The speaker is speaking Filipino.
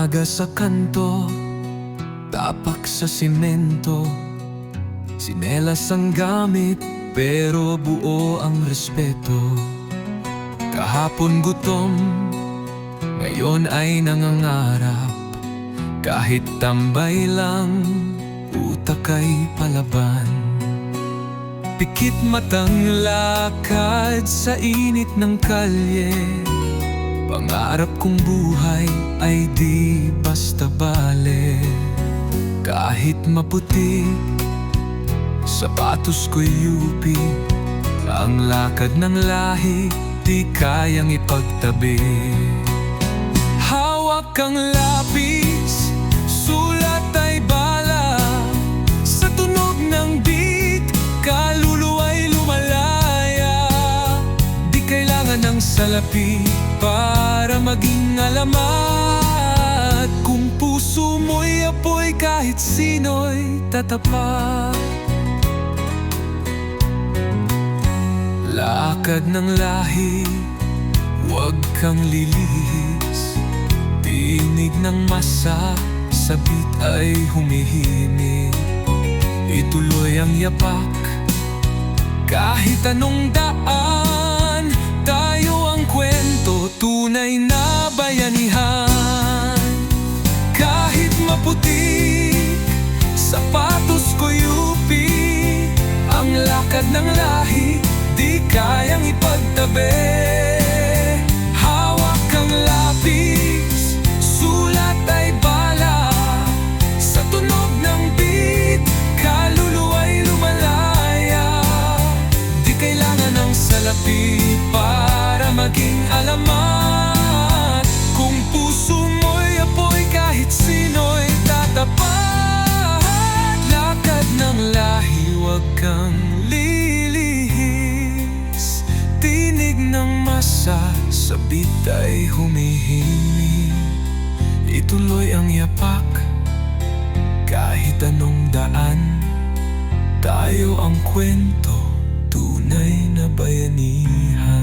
Umaga sa kanto, tapak sa simento. Sinelas ang gamit, pero buo ang respeto. Kahapon gutom, ngayon ay nangangarap. Kahit tambay lang, utak ay palaban. Pikit matang lakad sa init ng kalye. Pangarap kong buhay ay di basta bale. Kahit maputi, sapatos ko'y yupi. Ang lakad ng lahi, di kayang ipagtabi. Hawak ang lapis, sulat ay bala. Sa tunog ng beat, kaluluwa'y lumalaya. Di kailangan ng salapi para maging alamat. Kung puso mo'y apoy, kahit sino'y tatapat. Lakad ng lahi, huwag kang lilihis. Tinig ng masa, sabit ay humihimik. Ituloy ang yapak, kahit anong daan. Tayo ang kwento, tunay na bayanihan. Kahit maputi, sapatos ko yupi. Ang lakad ng lahi, di kayang ipagtabi. Hawak ang lapis, sulat ay bala. Sa tunog ng beat, kaluluwa'y lumalaya. Di kailangan ng salapi para maging alamat. Kung puso mo'y apoy, kahit sino'y tatapat. Lakad ng lahi, huwag kang lilihis. Tinig ng masa, sabit ay humihimik. Ituloy ang yapak, kahit anong daan. Tayo ang kwento, tunay na bayanihan.